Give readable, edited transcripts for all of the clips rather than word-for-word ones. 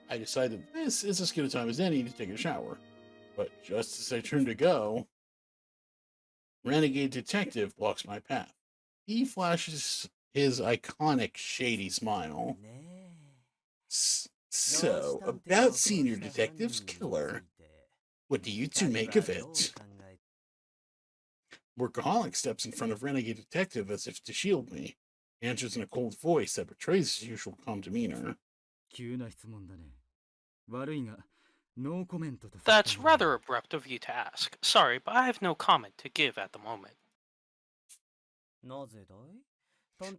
I decided this is as good a time as any to take a shower. But just as I turn to go, Renegade Detective blocks my path. He flashes his iconic shady smile. So, about Senior Detective's killer. What do you two make of it? Workaholic steps in front of Renegade Detective as if to shield me. He answers in a cold voice that betrays his usual calm demeanor. That's rather abrupt of you to ask. Sorry, but I have no comment to give at the moment.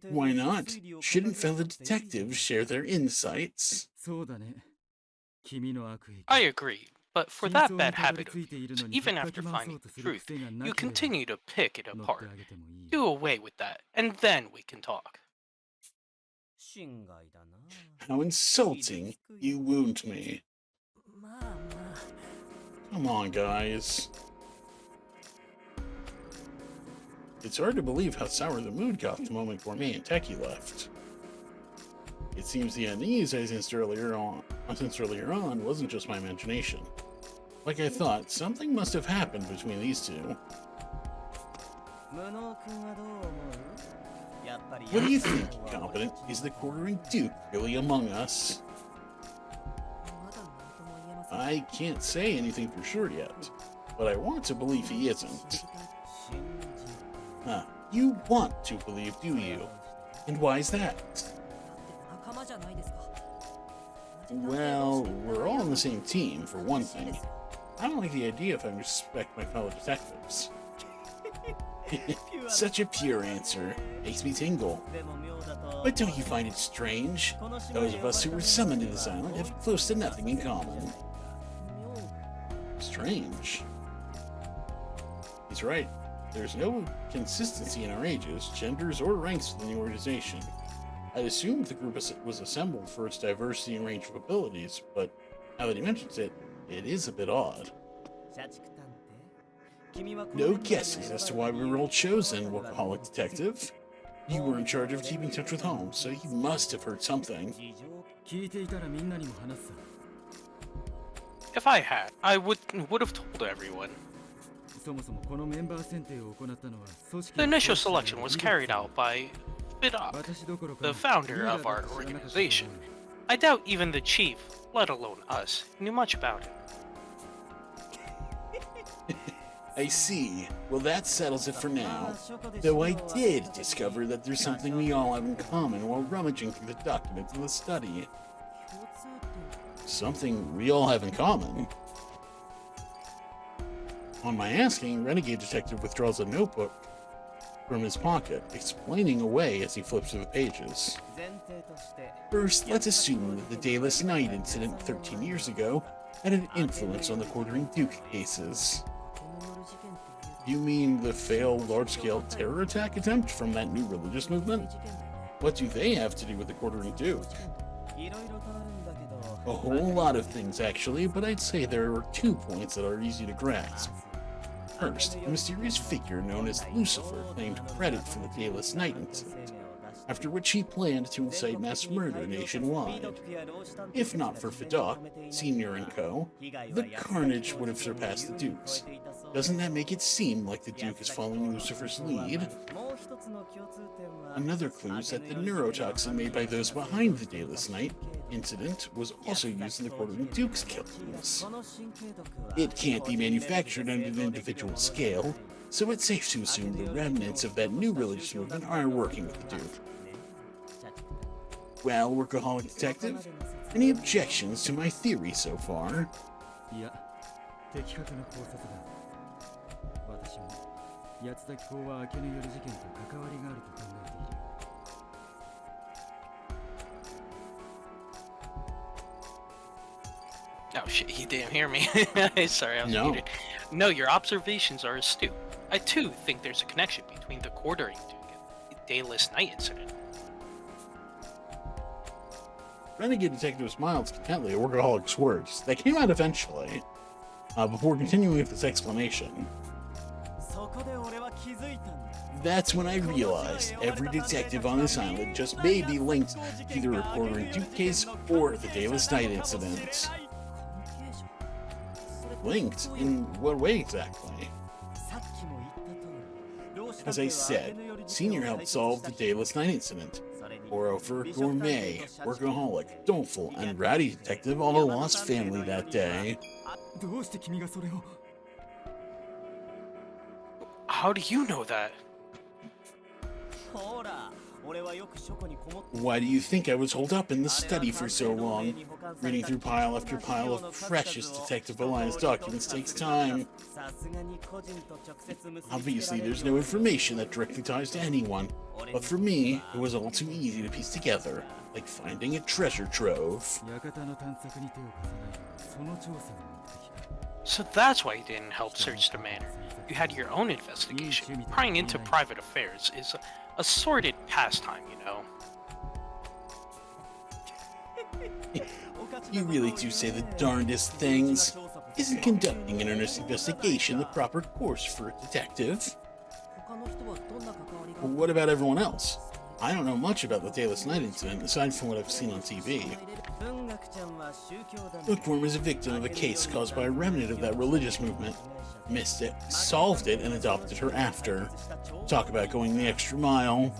Why not? Shouldn't fellow detectives share their insights? I agree, but for that bad habit of yours, even after finding the truth, you continue to pick it apart. Do away with that, and then we can talk. How insulting. You wound me. Come on, guys. It's hard to believe how sour the mood got the moment Gourmet and Techie left. It seems the unease I sensed earlier on wasn't just my imagination. Like I thought, something must have happened between these two. What do you think, Competent? Is the quartering Duke really among us? I can't say anything for sure yet, but I want to believe he isn't. You want to believe, do you? And why is that? Well, we're all on the same team, for one thing. I don't like the idea of having to respect my fellow detectives. Such a pure answer. Makes me tingle. But don't you find it strange? Those of us who were summoned to this island have close to nothing in common. Strange. He's right. There's no consistency in our ages, genders, or ranks within the organization. I'd assumed the group was assembled for its diversity and range of abilities, but now that he mentions it, it is a bit odd. No guesses as to why we were all chosen, Workaholic Detective. You were in charge of keeping touch with home, so you must have heard something. If I had, I would have told everyone. The initial selection was carried out by Vidok, the founder of our organization. I doubt even the chief, let alone us, knew much about it. I see. Well, that settles it for now. Though I did discover that there's something we all have in common while rummaging through the documents in the study. Something we all have in common? On my asking, Renegade Detective withdraws a notebook from his pocket, explaining away as he flips through the pages. First, let's assume that the Dayless Night incident 13 years ago had an influence on the Quartering Duke cases. You mean the failed large-scale terror attack attempt from that new religious movement? What do they have to do with the Quartering Duke? A whole lot of things, actually, but I'd say there are 2 points that are easy to grasp. First, a mysterious figure known as Lucifer claimed credit for the Dayless Night incident, after which he planned to incite mass murder nationwide. If not for Vidok, Senior and Co., the carnage would have surpassed the Duke's. Doesn't that make it seem like the Duke is following Lucifer's lead? Another clue is that the neurotoxin made by those behind the Dayless Night incident was also used in the Quartering Duke's killings. It can't be manufactured on an individual scale, so it's safe to assume the remnants of that new religious movement are working with the Duke. Well, Workaholic Detective, any objections to my theory so far? Oh shit, he didn't hear me. Sorry, I was No. muted. No, your observations are astute. I too think there's a connection between the Quartering Duke and the Dayless Night incident. Renegade Detective smiles contently at Workaholic's words. They came out eventually, before continuing with his explanation. That's when I realized every detective on this island just may be linked to the Reporter and Duke case or the Dayless Night incident. Linked? In what way exactly? As I said, Senior helped solve the Dayless Night incident. Moreover, Gourmet, Workaholic, Doleful, and Ratty Detective all lost family that day. How do you know that? Why do you think I was holed up in the study for so long? Reading through pile after pile of precious Detective Alliance documents takes time. Obviously, there's no information that directly ties to anyone, but for me, it was all too easy to piece together, like finding a treasure trove. So that's why you didn't help search the manor. You had your own investigation. Prying into private affairs is a sordid pastime, you know. You really do say the darndest things. Isn't conducting an earnest investigation the proper course for a detective? Well, what about everyone else? I don't know much about the Dayless Night incident aside from what I've seen on TV. Bookworm is a victim of a case caused by a remnant of that religious movement. Missed it, solved it, and adopted her after. Talk about going the extra mile.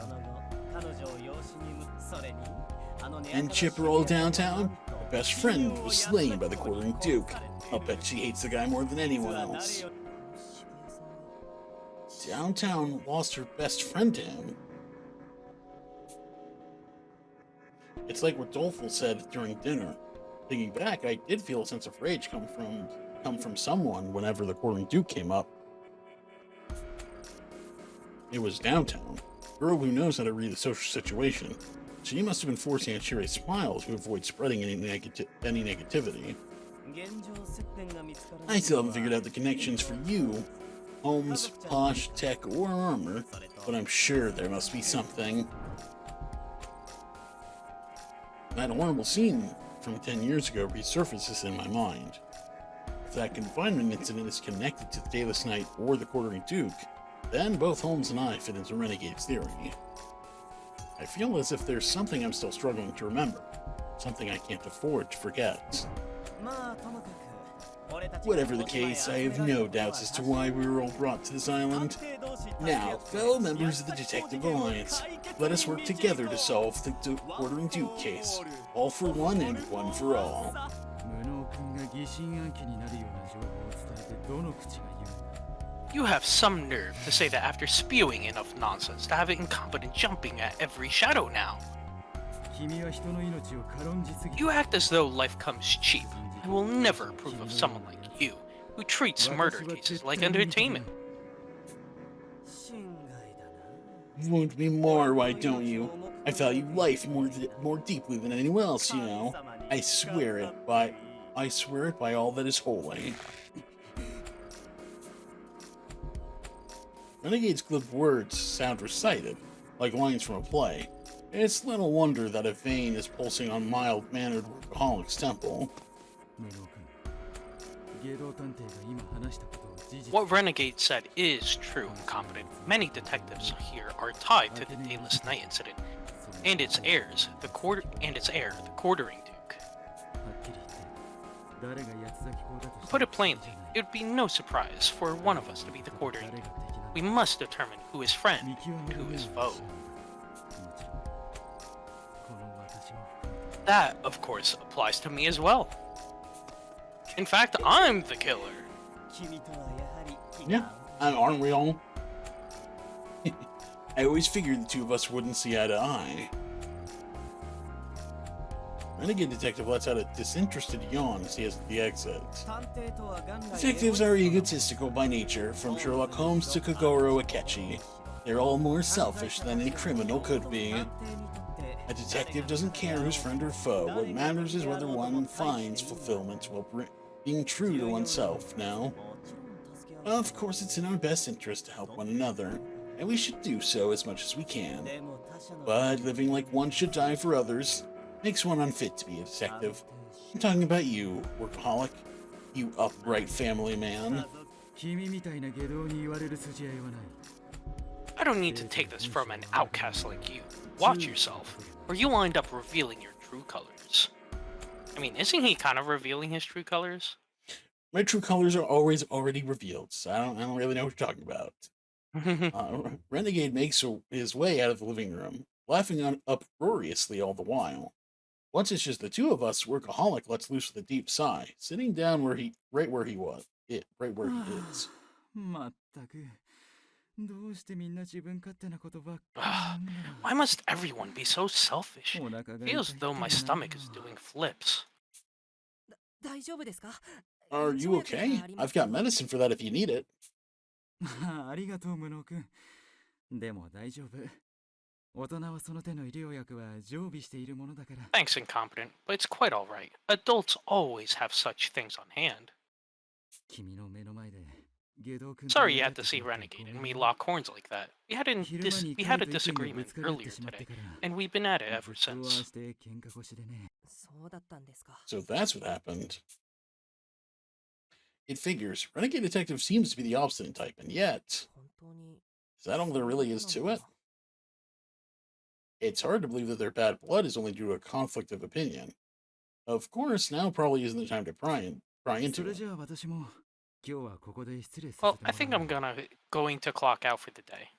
And Chippewa downtown? Her best friend was slain by the quartering Duke. I'll bet she hates the guy more than anyone else. Downtown lost her best friend to him. It's like what Doleful said during dinner. Thinking back, I did feel a sense of rage come from someone whenever the quartering Duke came up. It was Downtown, a girl who knows how to read the social situation. She must have been forcing a cheery smile to avoid spreading any negativity. I still haven't figured out the connections for you, Holmes, Posh, Tech, or Armor, but I'm sure there must be something. That horrible scene from 10 years ago resurfaces in my mind. If that confinement incident is connected to the Dayless Night or the quartering Duke, then both Holmes and I fit into Renegade's theory. I feel as if there's something I'm still struggling to remember, something I can't afford to forget. Whatever the case, I have no doubts as to why we were all brought to this island. Now, fellow members of the Detective Alliance, let us work together to solve the Quartering Duke case. All for one and one for all. You have some nerve to say that after spewing enough nonsense to have it incompetent jumping at every shadow now. You act as though life comes cheap. I will never approve of someone like you, who treats murder cases like entertainment. Wound me more, why don't you? I value life more deeply than anyone else, you know. I swear it by all that is holy. Renegade's glib words sound recited, like lines from a play. It's little wonder that a vein is pulsing on mild-mannered Workaholic's temple. What Renegade said is true and competent. Many detectives here are tied to the Dayless Night incident, and its heir, the quartering Duke. To put it plainly, it would be no surprise for one of us to be the quartering Duke. We must determine who is friend and who is foe. That, of course, applies to me as well. In fact, I'm the killer. Yeah, aren't we all? I always figured the two of us wouldn't see eye to eye. Renegade Detective lets out a disinterested yawn as he heads to the exit. Detectives are egotistical by nature, from Sherlock Holmes to Kogoro Akechi. They're all more selfish than a criminal could be. A detective doesn't care who's friend or foe. What matters is whether one finds fulfillment while being true to oneself, now. Of course, it's in our best interest to help one another, and we should do so as much as we can. But living like one should die for others makes one unfit to be a detective. I'm talking about you, Workaholic. You upright family man. I don't need to take this from an outcast like you. Watch yourself, or you will end up revealing your true colors. I mean, isn't he kind of revealing his true colors? My true colors are always already revealed, so I don't really know what you're talking about. Renegade makes his way out of the living room, laughing uproariously all the while. Once it's just the two of us, Workaholic lets loose with a deep sigh, sitting down right where he is. Why must everyone be so selfish? Feels as though my stomach is doing flips. Are you okay? I've got medicine for that if you need it. Thanks, incompetent, but it's quite alright. Adults always have such things on hand. Sorry you had to see Renegade and me lock horns like that. We had a disagreement earlier today, and we've been at it ever since. So that's what happened. It figures. Renegade Detective seems to be the obstinate type, and yet... Is that all there really is to it? It's hard to believe that their bad blood is only due to a conflict of opinion. Of course, now probably isn't the time to pry into it. Well, I think I'm going to clock out for the day.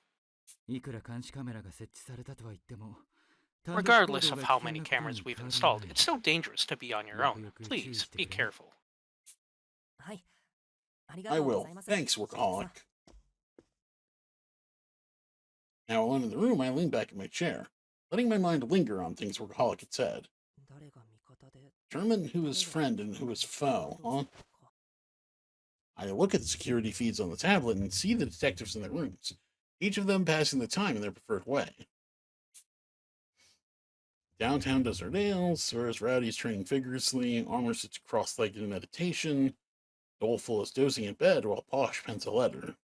Regardless of how many cameras we've installed, it's still dangerous to be on your own. Please, be careful. I will. Thanks, Workaholic. Now alone in the room, I lean back in my chair, letting my mind linger on things Workaholic had said. Determine who is friend and who is foe, huh? I look at the security feeds on the tablet and see the detectives in their rooms, each of them passing the time in their preferred way. Downtown does her nails, whereas Rowdy's training vigorously, Armor sits cross-legged in meditation, Doleful is dozing in bed while Posh pens a letter.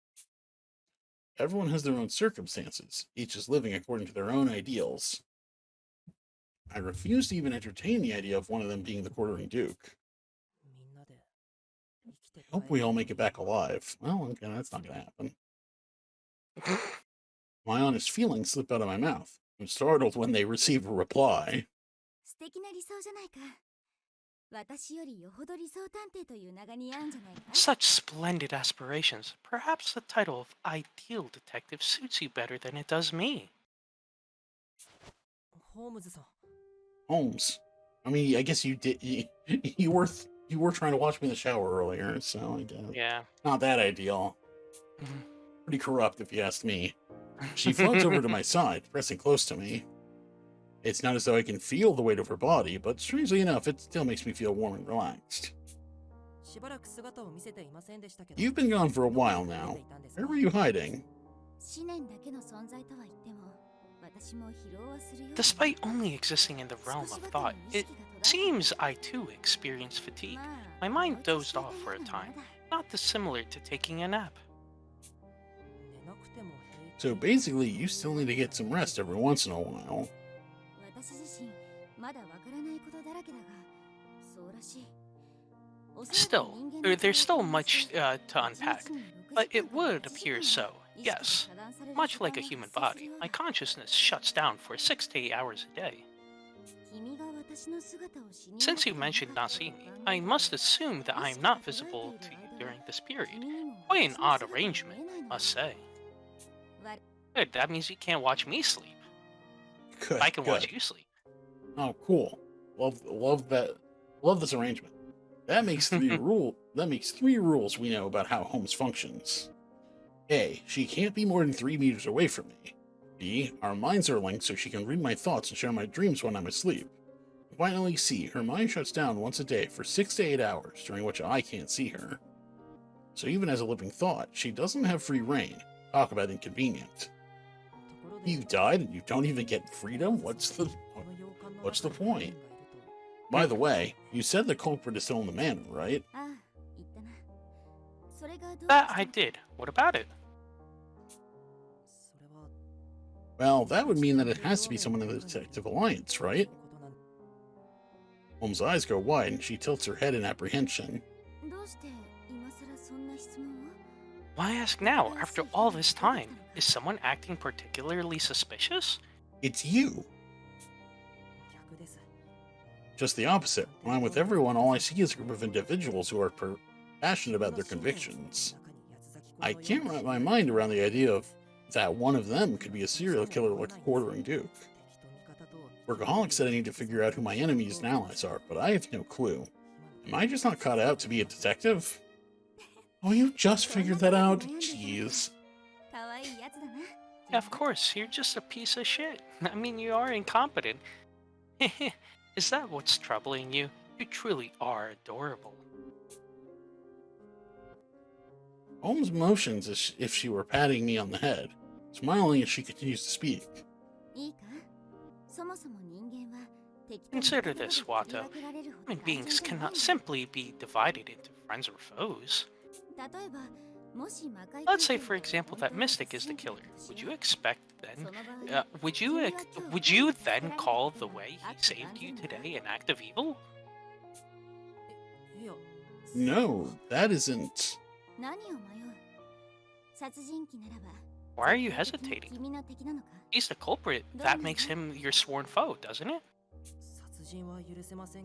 Everyone has their own circumstances, each is living according to their own ideals. I refuse to even entertain the idea of one of them being the quartering Duke. I hope we all make it back alive. Well, okay, that's not gonna happen. My honest feelings slip out of my mouth. I'm startled when they receive a reply. Such splendid aspirations. Perhaps the title of Ideal Detective suits you better than it does me. Holmes. I mean, I guess you did. You were trying to watch me in the shower earlier, so I guess. Yeah. Not that ideal. Pretty corrupt, if you ask me. She floats over to my side, pressing close to me. It's not as though I can feel the weight of her body, but strangely enough, it still makes me feel warm and relaxed. You've been gone for a while now. Where were you hiding? Despite only existing in the realm of thought, it seems I too experienced fatigue. My mind dozed off for a time, not dissimilar to taking a nap. So basically, you still need to get some rest every once in a while. Still, there's still much to unpack, but it would appear so, yes. Much like a human body, my consciousness shuts down for 6 to 8 hours a day. Since you mentioned not seeing me, I must assume that I am not visible to you during this period. Quite an odd arrangement, must say. Good, that means you can't watch me sleep. Good, I can watch you sleep. Oh, cool. Love that. Love this arrangement. That makes three rules we know about how Holmes functions. A. She can't be more than 3 meters away from me. B. Our minds are linked so she can read my thoughts and share my dreams when I'm asleep. Finally, C. Her mind shuts down once a day for 6 to 8 hours, during which I can't see her. So even as a living thought, she doesn't have free reign. Talk about inconvenient. You died and you don't even get freedom? What's the point? By the way, you said the culprit is still in the manor, right? That I did. What about it? Well, that would mean that it has to be someone in the Detective Alliance, right? Holmes' eyes go wide and she tilts her head in apprehension. Why ask now, after all this time? Is someone acting particularly suspicious? It's you. Just the opposite. When I'm with everyone, all I see is a group of individuals who are passionate about their convictions. I can't wrap my mind around the idea of that one of them could be a serial killer like a quartering Duke. Workaholic said I need to figure out who my enemies and allies are, but I have no clue. Am I just not cut out to be a detective? Oh, you just figured that out? Jeez. Yeah, of course, you're just a piece of shit. I mean, you are incompetent. Is that what's troubling you? You truly are adorable. Holmes motions as if she were patting me on the head, smiling as she continues to speak. Consider this, Watto. Human beings cannot simply be divided into friends or foes. Let's say, for example, that Mystic is the killer. Would you expect then? Would you then call the way he saved you today an act of evil? No, that isn't. Why are you hesitating? He's the culprit. That makes him your sworn foe, doesn't it?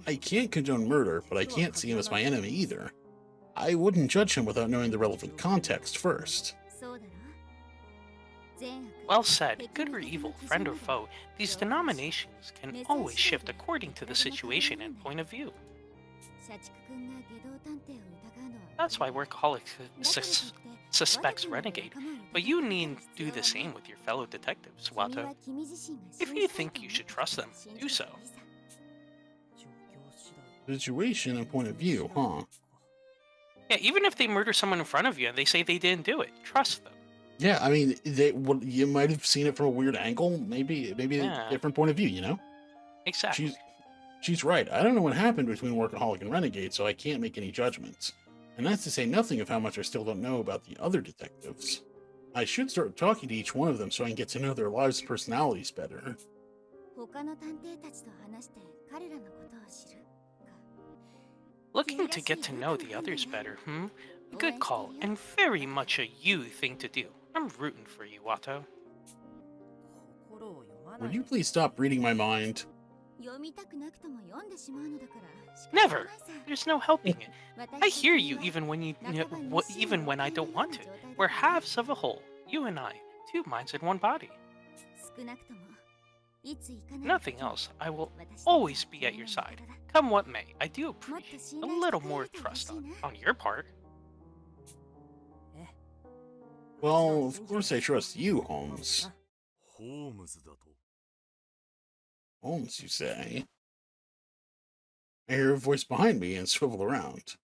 I can't condone murder, but I can't see him as my enemy either. I wouldn't judge him without knowing the relevant context first. Well said. Good or evil, friend or foe, these denominations can always shift according to the situation and point of view. That's why Workaholic suspects Renegade, but you need do the same with your fellow detectives, Watto. If you think you should trust them, do so. Situation and point of view, huh? Yeah, even if they murder someone in front of you and they say they didn't do it, trust them. Yeah, I mean, you might have seen it from a weird angle, maybe a different point of view, you know? Exactly. She's right. I don't know what happened between Workaholic and Renegade, so I can't make any judgments. And that's to say nothing of how much I still don't know about the other detectives. I should start talking to each one of them so I can get to know their lives' personalities better. Looking to get to know the others better, Good call, and very much a you thing to do. I'm rooting for you, Watto. Would you please stop reading my mind? Never! There's no helping it. I hear you even when even when I don't want to. We're halves of a whole. You and I, two minds in one body. Nothing else. I will always be at your side. Come what may, I do appreciate a little more trust on your part. Well, of course I trust you, Holmes. Holmes, you say? I hear a voice behind me and swivel around.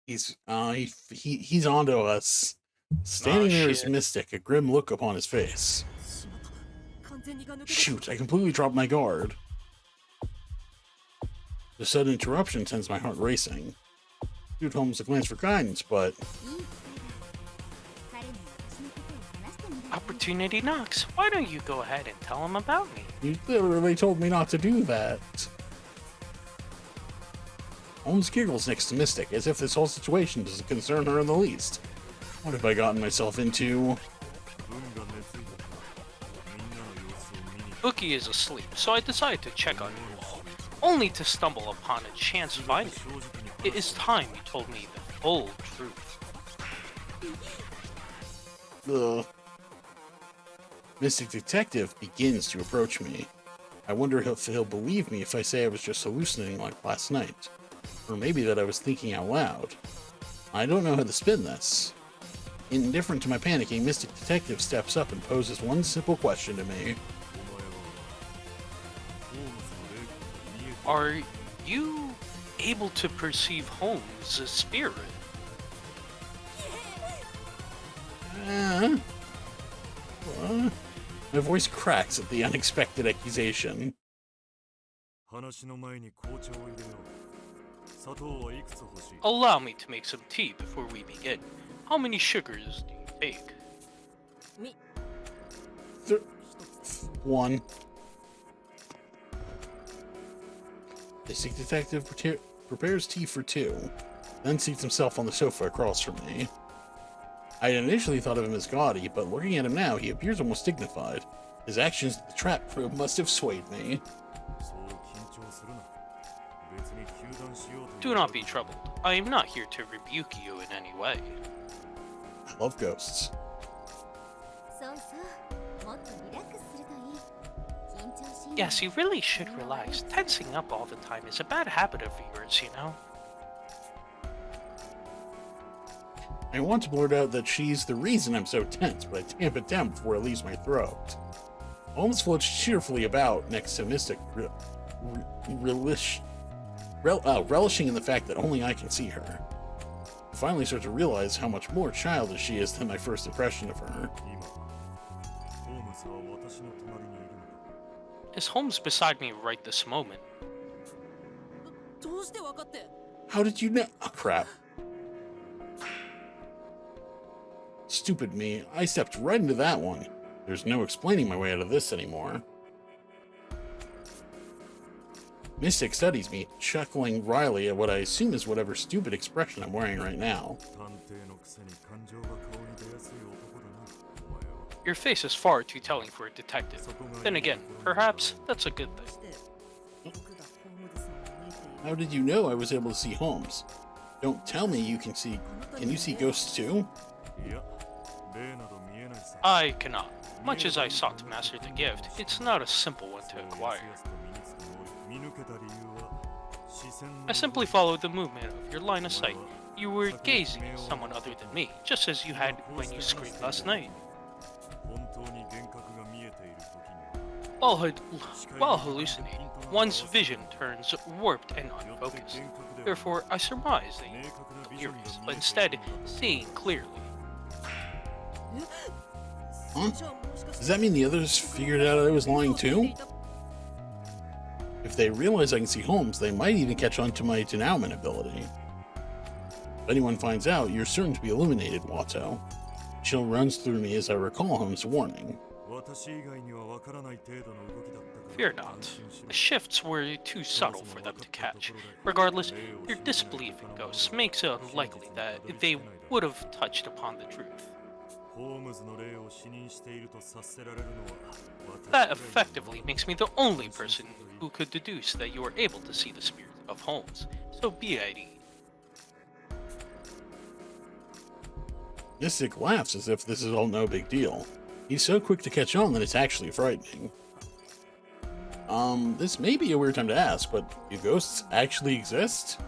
He's onto us. Standing there is Mystic, a grim look upon his face. Shoot, I completely dropped my guard. The sudden interruption sends my heart racing. Shoot Holmes a glance for guidance, but... Opportunity knocks. Why don't you go ahead and tell him about me? You literally told me not to do that. Holmes giggles next to Mystic, as if this whole situation doesn't concern her in the least. What have I gotten myself into? Bookie is asleep, so I decided to check on you all, only to stumble upon a chance finding. It is time you told me the full truth. The Mystic Detective begins to approach me. I wonder if he'll believe me if I say I was just hallucinating like last night. Or maybe that I was thinking out loud. I don't know how to spin this. Indifferent to my panicking, Mystic Detective steps up and poses one simple question to me. Are you able to perceive Holmes' spirit? My voice cracks at the unexpected accusation. Allow me to make some tea before we begin. How many sugars do you take? 1. Mystic Detective prepares tea for 2, then seats himself on the sofa across from me. I had initially thought of him as gaudy, but looking at him now, he appears almost dignified. His actions at the trap crew must have swayed me. Do not be troubled. I am not here to rebuke you in any way. I love ghosts. Yes, you really should relax. Tensing up all the time is a bad habit of yours, you know? I want to blurt out that she's the reason I'm so tense, but I tamp it down before it leaves my throat. Holmes floats cheerfully about next to Mystic, relishing in the fact that only I can see her. I finally start to realize how much more childish she is than my first impression of her. Is Holmes beside me right this moment? How did you know? Oh, crap. Stupid me. I stepped right into that one. There's no explaining my way out of this anymore. Mystic studies me, chuckling wryly at what I assume is whatever stupid expression I'm wearing right now. Your face is far too telling for a detective. Then again, perhaps that's a good thing. How did you know I was able to see Holmes? Don't tell me you can see... Can you see ghosts too? I cannot. Much as I sought to master the gift, it's not a simple one to acquire. I simply followed the movement of your line of sight. You were gazing at someone other than me, just as you had when you screamed last night. While hallucinating, one's vision turns warped and unfocused. Therefore, I surmise that you were delirious, but instead seeing clearly. Huh? Does that mean the others figured out I was lying too? If they realize I can see Holmes, they might even catch on to my denouement ability. If anyone finds out, you're certain to be eliminated, Watto. Chill runs through me as I recall Holmes' warning. Fear not. The shifts were too subtle for them to catch. Regardless, your disbelief in ghosts makes it unlikely that they would have touched upon the truth. That effectively makes me the only person who could deduce that you are able to see the spirit of Holmes. So be at ease. Mystic laughs as if this is all no big deal. He's so quick to catch on that it's actually frightening. This may be a weird time to ask, but do ghosts actually exist?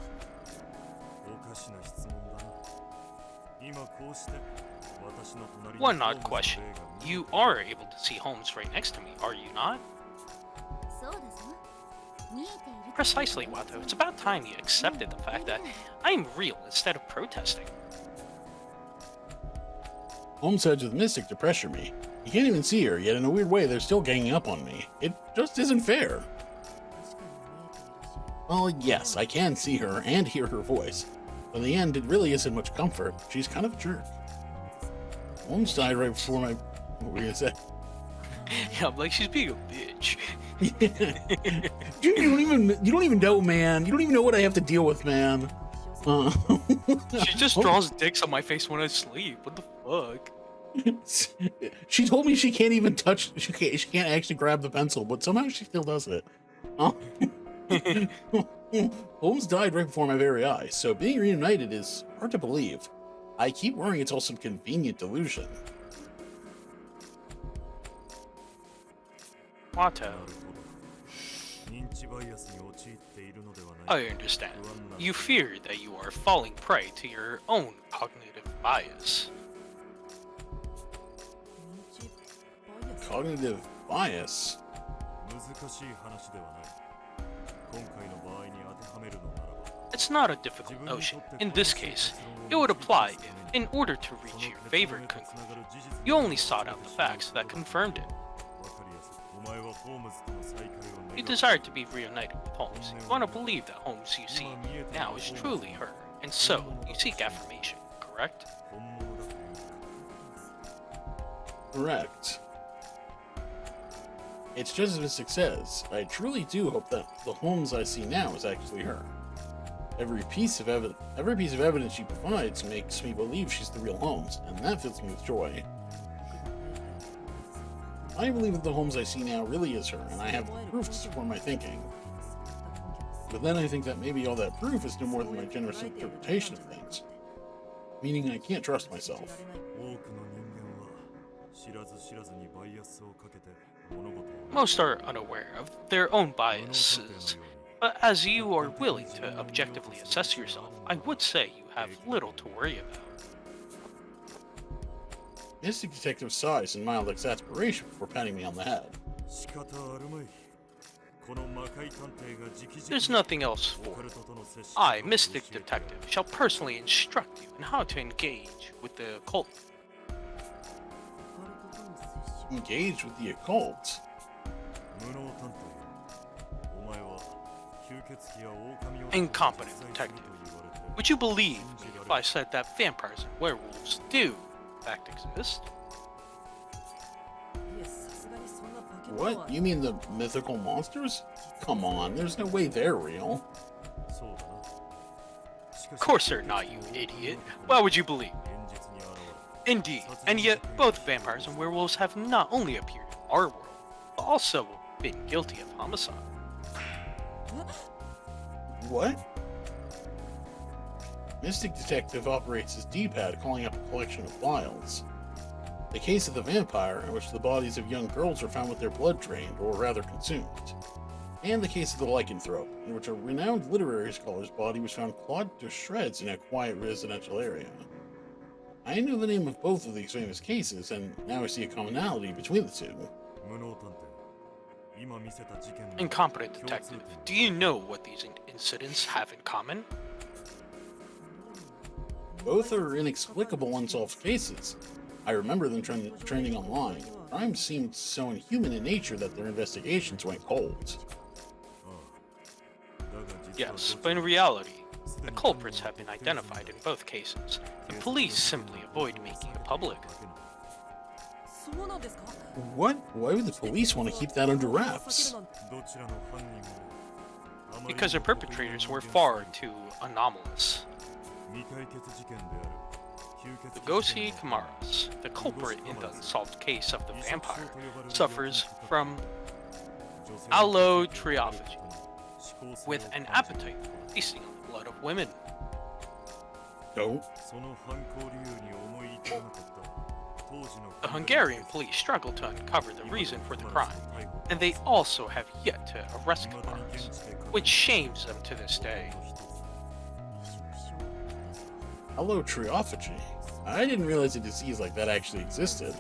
One odd question. You are able to see Holmes right next to me, are you not? Precisely, Watto. It's about time you accepted the fact that I'm real instead of protesting. Holmes heads with Mystic to pressure me. He can't even see her, yet in a weird way they're still ganging up on me. It just isn't fair. Well, yes, I can see her and hear her voice. But in the end, it really isn't much comfort. She's kind of a jerk. Holmes died right before my... What were you gonna say? Yeah, I'm like, she's being a bitch. you don't even know, man. You don't even know what I have to deal with, man. She just draws dicks on my face when I sleep. What the fuck? She told me she can't even touch. She can't actually grab the pencil, but somehow she still does it. Holmes died right before my very eyes, so being reunited is hard to believe. I keep worrying it's all some convenient delusion. Watto. I understand. You fear that you are falling prey to your own cognitive bias. Cognitive bias? It's not a difficult notion. In this case, it would apply if, in order to reach your favored conclusion, you only sought out the facts that confirmed it. You desire to be reunited with Holmes. You want to believe that Holmes you see now is truly her, and so you seek affirmation, correct? Correct. It's just as Mystic says. I truly do hope that the Holmes I see now is actually her. Every piece of evidence she provides makes me believe she's the real Holmes, and that fills me with joy. I believe that the Holmes I see now really is her, and I have the proof to support my thinking. But then I think that maybe all that proof is no more than my generous interpretation of things. Meaning I can't trust myself. Most are unaware of their own biases, but as you are willing to objectively assess yourself, I would say you have little to worry about. Mystic Detective sighs in mild exasperation before patting me on the head. There's nothing else for it. I, Mystic Detective, shall personally instruct you in how to engage with the occult. Engage with the occult? Incompetent detective. Would you believe me if I said that vampires and werewolves do, in fact, exist? What? You mean the mythical monsters? Come on, there's no way they're real. Of course they're not, you idiot. Why would you believe me? Indeed, and yet both vampires and werewolves have not only appeared in our world, but also been guilty of homicide. What? Mystic Detective operates his D-pad, calling up a collection of files. The case of the vampire, in which the bodies of young girls were found with their blood drained, or rather consumed. And the case of the lycanthrope, in which a renowned literary scholar's body was found clawed to shreds in a quiet residential area. I knew the name of both of these famous cases, and now I see a commonality between the two. Incompetent detective, do you know what these incidents have in common? Both are inexplicable unsolved cases. I remember them trending online. Crimes seemed so inhuman in nature that their investigations went cold. Yes, but in reality, the culprits have been identified in both cases. The police simply avoid making it public. What? Why would the police want to keep that under wraps? Because the perpetrators were far too anomalous. Lugosi Kamaras, the culprit in the unsolved case of the vampire, suffers from allotriophagy, with an appetite for feasting on the blood of women. No. The Hungarian police struggle to uncover the reason for the crime, and they also have yet to arrest Kamaras, which shames them to this day. Allotriophagy? I didn't realize a disease like that actually existed.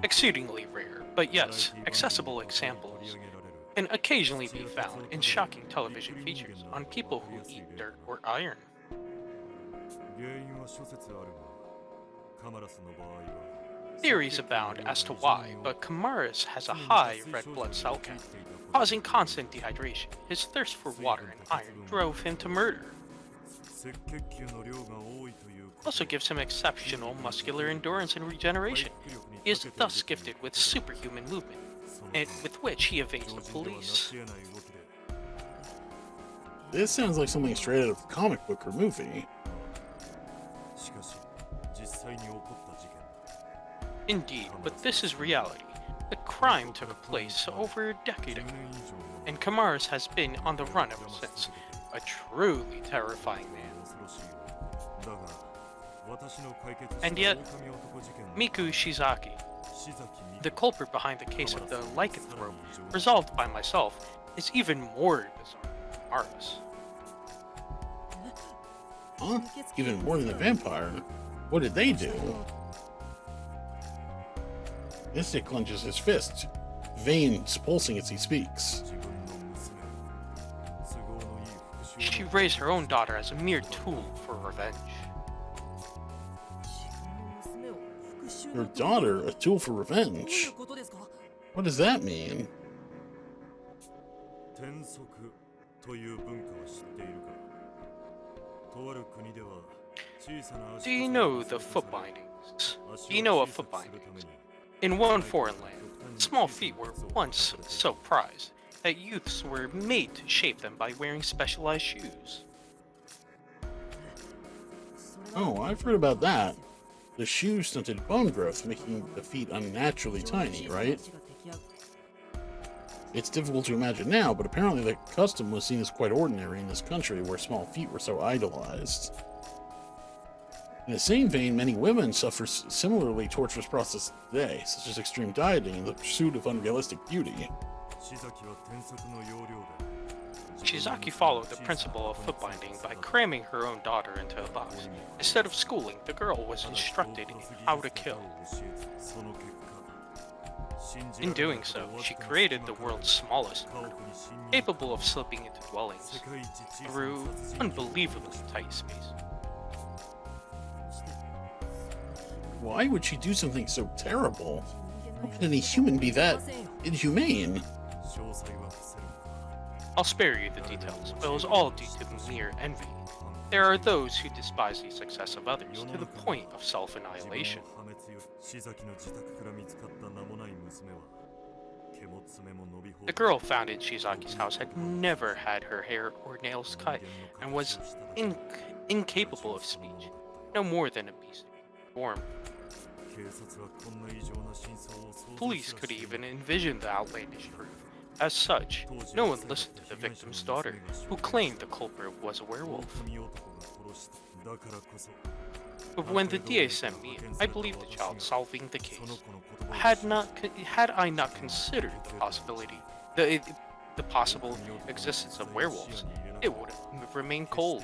Exceedingly rare, but yes, accessible examples can occasionally be found in shocking television features on people who eat dirt or iron. Theories abound as to why, but Kamaras has a high red blood cell count, causing constant dehydration. His thirst for water and iron drove him to murder. Also gives him exceptional muscular endurance and regeneration. He is thus gifted with superhuman movement, and with which he evades the police. This sounds like something straight out of the comic book or movie. Indeed, but this is reality. The crime took place over a decade ago, and Kamaras has been on the run ever since. A truly terrifying man. And yet, Miku Shizaki, the culprit behind the case of the lycanthrope, resolved by myself, is even more bizarre than Kamaras. Huh? Even more than the vampire? What did they do? Mystic clenches his fist, veins pulsing as he speaks. She raised her own daughter as a mere tool for revenge. Your daughter, a tool for revenge? What does that mean? Do you know the foot bindings? Do you know of foot bindings? In one foreign land, small feet were once so prized. that youths were made to shape them by wearing specialized shoes. Oh, I've heard about that. The shoes stunted bone growth, making the feet unnaturally tiny, right? It's difficult to imagine now, but apparently the custom was seen as quite ordinary in this country where small feet were so idolized. In the same vein, many women suffer similarly torturous processes today, such as extreme dieting in the pursuit of unrealistic beauty. Shizaki followed the principle of foot binding by cramming her own daughter into a box. Instead of schooling, the girl was instructed in how to kill. In doing so, she created the world's smallest portal, capable of slipping into dwellings through unbelievably tight space. Why would she do something so terrible? How could any human be that inhumane? I'll spare you the details, but it was all due to mere envy. There are those who despise the success of others to the point of self-annihilation. The girl found in Shizaki's house had never had her hair or nails cut and was incapable of speech, no more than a beast of form. Police could even envision the outlandish truth. As such, no one listened to the victim's daughter, who claimed the culprit was a werewolf. But when the DA sent me, I believed the child solving the case. Had I not considered the possibility, the possible existence of werewolves, it would have remained cold.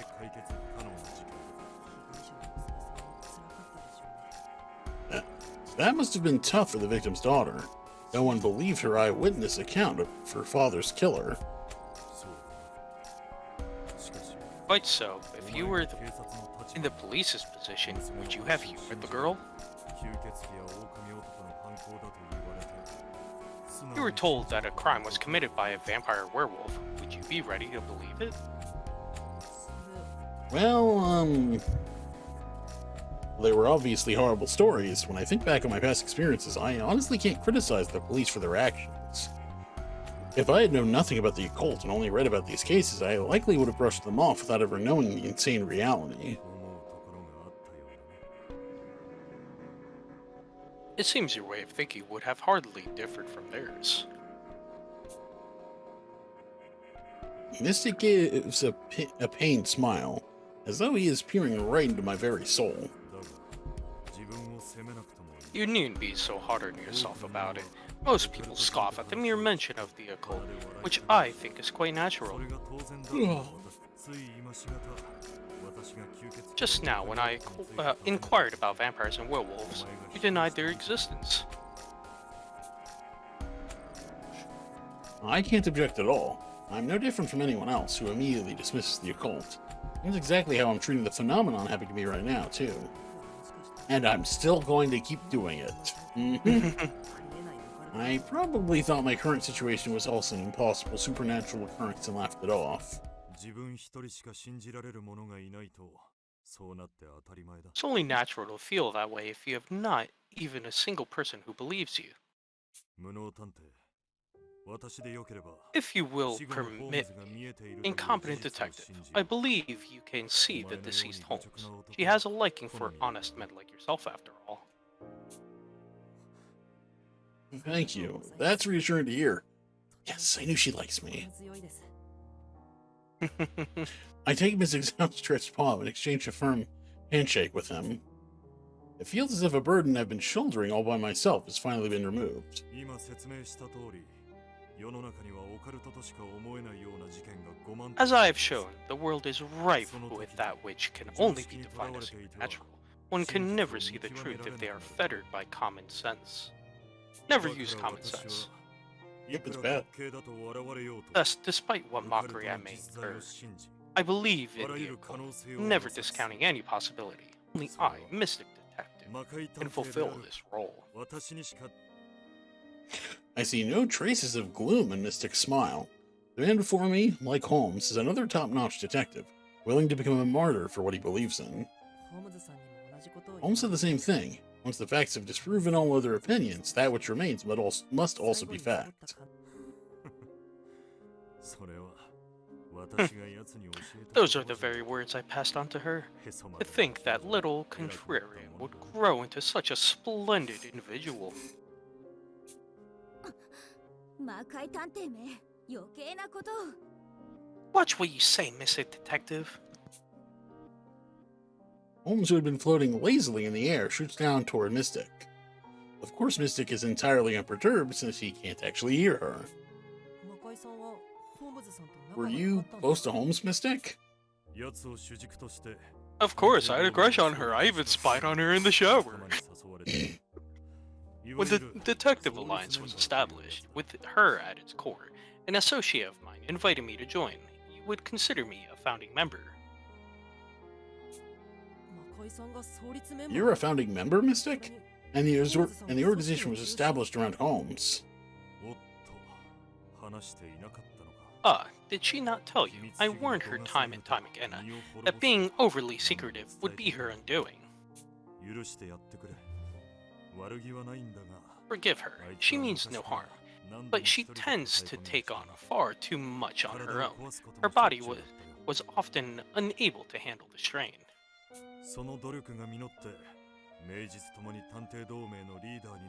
That must have been tough for the victim's daughter. No one believed her eyewitness account of her father's killer. Quite so. If you were in the police's position, would you have humored the girl? If you were told that a crime was committed by a vampire werewolf, would you be ready to believe it? Well, they were obviously horrible stories. When I think back on my past experiences, I honestly can't criticize the police for their actions. If I had known nothing about the occult and only read about these cases, I likely would have brushed them off without ever knowing the insane reality. It seems your way of thinking would have hardly differed from theirs. Mystic gives a pained smile, as though he is peering right into my very soul. You needn't be so hard on yourself about it. Most people scoff at the mere mention of the occult, which I think is quite natural. Just now, when I inquired about vampires and werewolves, you denied their existence. I can't object at all. I'm no different from anyone else who immediately dismisses the occult. That's exactly how I'm treating the phenomenon happening to me right now, too. And I'm still going to keep doing it. I probably thought my current situation was also an impossible supernatural occurrence and laughed it off. It's only natural to feel that way if you have not even a single person who believes you. If you will permit me, incompetent detective, I believe you can see the deceased Holmes. She has a liking for honest men like yourself, after all. Thank you. That's reassuring to hear. Yes, I knew she likes me. I take Mrs. outstretched paw and exchange a firm handshake with him. It feels as if a burden I've been shouldering all by myself has finally been removed. As I have shown, the world is rife with that which can only be defined as supernatural. One can never see the truth if they are fettered by common sense. Never use common sense. Yep, it's bad. Thus, despite what mockery I may incur, I believe in the occult, never discounting any possibility. Only I, Mystic Detective, can fulfill this role. I see no traces of gloom in Mystic's smile. The man before me, like Holmes, is another top-notch detective, willing to become a martyr for what he believes in. Holmes said the same thing. Once the facts have disproven all other opinions, that which remains must also be fact. Those are the very words I passed on to her. To think that little contrarian would grow into such a splendid individual. 魔界探偵め、余計なことを。 Watch what you say, Mr. Detective. Holmes, who had been floating lazily in the air, shoots down toward Mystic. Of course, Mystic is entirely unperturbed since he can't actually hear her. Were you close to Holmes, Mystic? Of course, I had a crush on her. I even spied on her in the shower. When the detective alliance was established, with her at its core, an associate of mine invited me to join. You would consider me a founding member. You're a founding member, Mystic? And the organization was established around Holmes. Did she not tell you? I warned her time and time again that being overly secretive would be her undoing. Forgive her, she means no harm, but she tends to take on far too much on her own. Her body was often unable to handle the strain.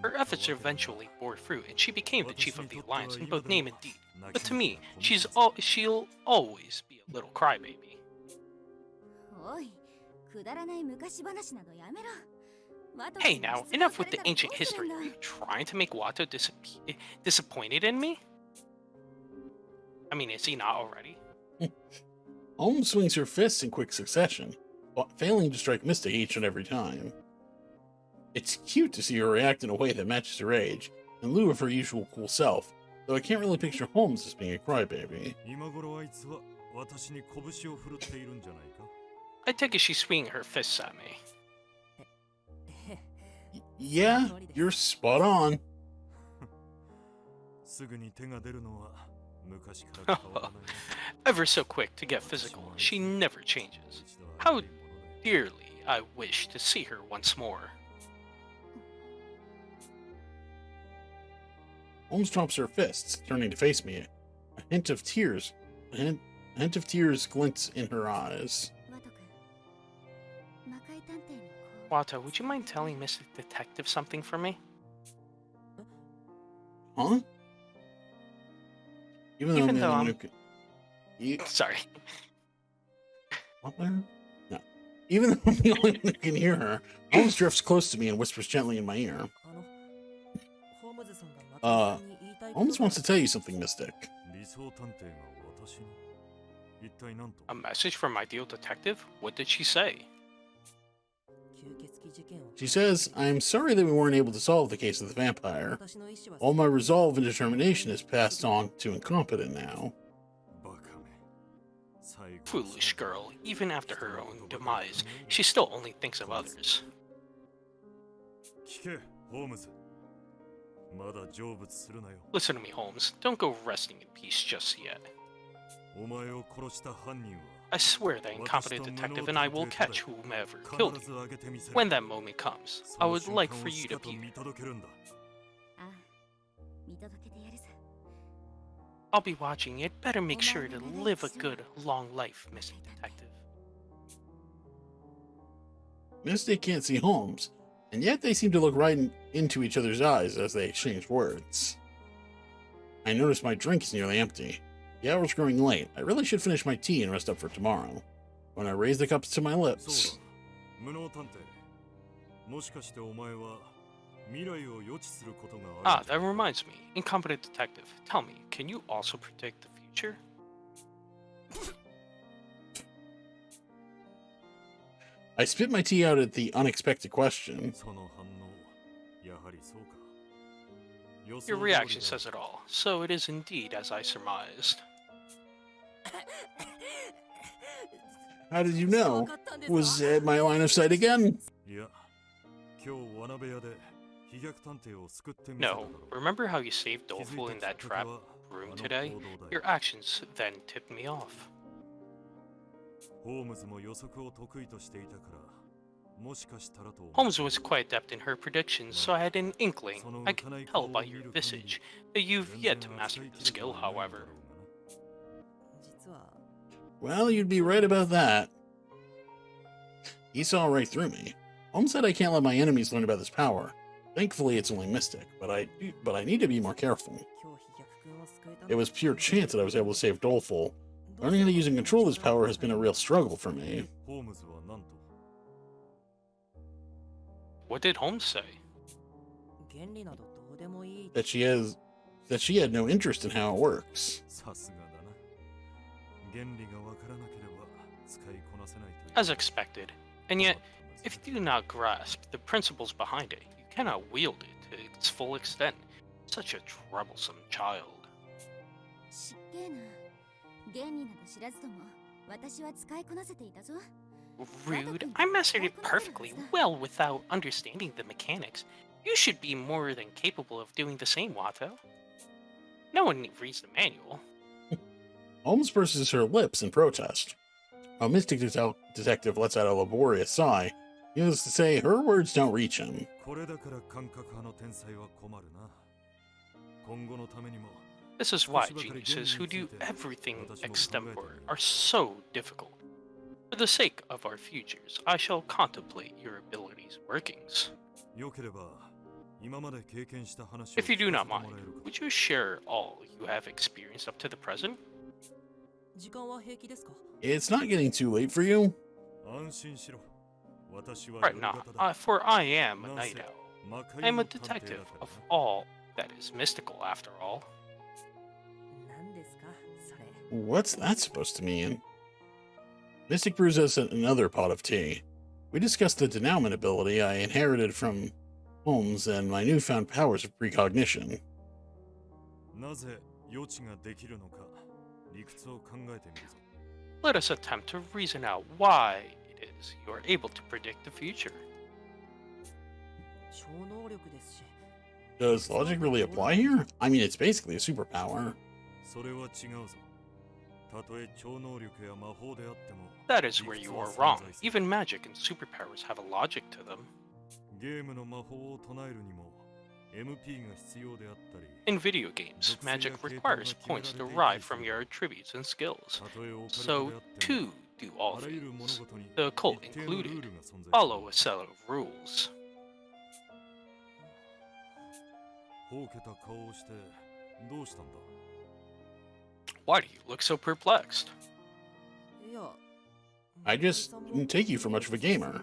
Her efforts eventually bore fruit, and she became the chief of the alliance in both name and deed. But to me, she'll always be a little crybaby. おい、くだらない昔話などやめろ。 Hey now, enough with the ancient history. Are you trying to make Watto disappointed in me? I mean, is he not already? Holmes swings her fists in quick succession, failing to strike Mystic each and every time. It's cute to see her react in a way that matches her age, in lieu of her usual cool self, though I can't really picture Holmes as being a crybaby. I take it she's swinging her fists at me. Yeah, you're spot on. Ever so quick to get physical, she never changes. How dearly I wish to see her once more. Holmes drops her fists, turning to face me. A hint of tears glints in her eyes. Watto, would you mind telling Mr. Detective something for me? Huh? Even though I'm... Sorry. What there? No. Even though I'm the only one who can hear her, Holmes drifts close to me and whispers gently in my ear. Holmes wants to tell you something, Mystic. A message from my ideal detective? What did she say? She says, I am sorry that we weren't able to solve the case of the vampire. All my resolve and determination is passed on to incompetent now. Foolish girl. Even after her own demise, she still only thinks of others. Listen to me, Holmes. Don't go resting in peace just yet. I swear that incompetent detective and I will catch whomever killed you. When that moment comes, I would like for you to be there. I'll be watching it. Better make sure to live a good, long life, Mr. Detective. Mystic can't see Holmes, and yet they seem to look right into each other's eyes as they exchange words. I notice my drink is nearly empty. The hour's growing late. I really should finish my tea and rest up for tomorrow. When I raise the cups to my lips... That reminds me. Incompetent detective, tell me, can you also predict the future? I spit my tea out at the unexpected question. Your reaction says it all. So it is indeed as I surmised. How did you know? Was it my line of sight again? No. Remember how you saved Doleful in that trap room today? Your actions then tipped me off. Holmes was quite adept in her predictions, so I had an inkling. I could tell by your visage that you've yet to master the skill, however. Well, you'd be right about that. He saw right through me. Holmes said I can't let my enemies learn about this power. Thankfully, it's only mystic, but I need to be more careful. It was pure chance that I was able to save Doleful. Learning how to use and control this power has been a real struggle for me. What did Holmes say? That she had no interest in how it works. As expected. And yet, if you do not grasp the principles behind it, you cannot wield it to its full extent. Such a troublesome child. Rude. I mastered it perfectly well without understanding the mechanics. You should be more than capable of doing the same, Watto. No one reads the manual. Holmes purses her lips in protest. A mystic detective lets out a laborious sigh. Needless to say, her words don't reach him. This is why geniuses who do everything extempore are so difficult. For the sake of our futures, I shall contemplate your abilities' workings. If you do not mind, would you share all you have experienced up to the present? It's not getting too late for you? Right now, for I am a night owl. I am a detective of all that is mystical, after all. What's that supposed to mean? Mystic brews us another pot of tea. We discussed the denouement ability I inherited from Holmes and my newfound powers of precognition. Let us attempt to reason out why it is you are able to predict the future. Does logic really apply here? I mean, it's basically a superpower. That is where you are wrong. Even magic and superpowers have a logic to them. In video games, magic requires points derived from your attributes and skills. So, to do all things, the occult included, follow a set of rules. Why do you look so perplexed? I just didn't take you for much of a gamer.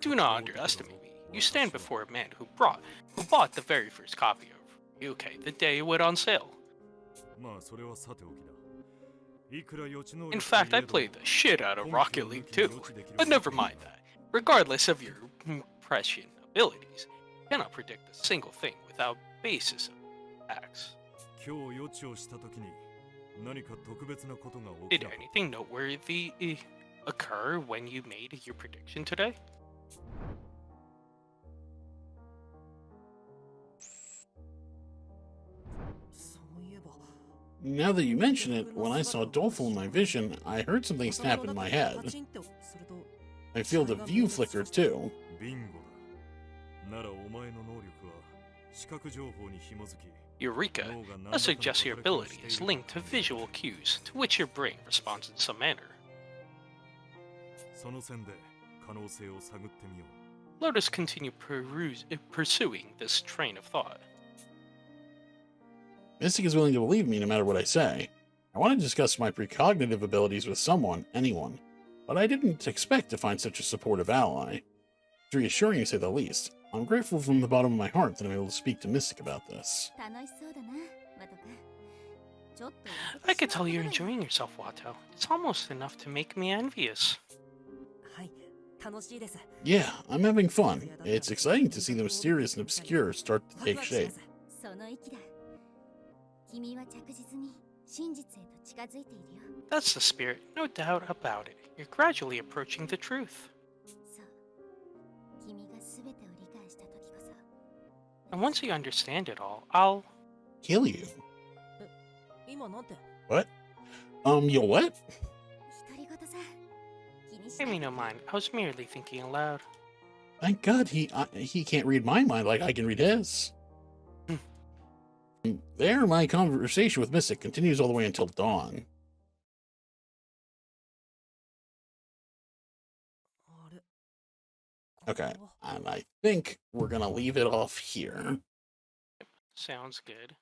Do not underestimate me. You stand before a man who bought the very first copy of UK the day it went on sale. In fact, I played the shit out of Rocket League too, but never mind that. Regardless of your prescient abilities, you cannot predict a single thing without basis of facts. Did anything noteworthy occur when you made your prediction today? Now that you mention it, when I saw Doleful in my vision, I heard something snap in my head. My field of view flickered too. Eureka! That suggests your ability is linked to visual cues, to which your brain responds in some manner. Let us continue pursuing this train of thought. Mystic is willing to believe me no matter what I say. I want to discuss my precognitive abilities with anyone, but I didn't expect to find such a supportive ally. It's reassuring to say the least. I'm grateful from the bottom of my heart that I'm able to speak to Mystic about this. I could tell you're enjoying yourself, Watto. It's almost enough to make me envious. Yeah, I'm having fun. It's exciting to see the mysterious and obscure start to take shape. That's the spirit, no doubt about it. You're gradually approaching the truth. And once you understand it all, I'll... kill you. What? You'll what? Pay me no mind, I was merely thinking aloud. Thank God he can't read my mind like I can read his. there, my conversation with Mystic continues all the way until dawn. Okay, and I think we're gonna leave it off here. Sounds good.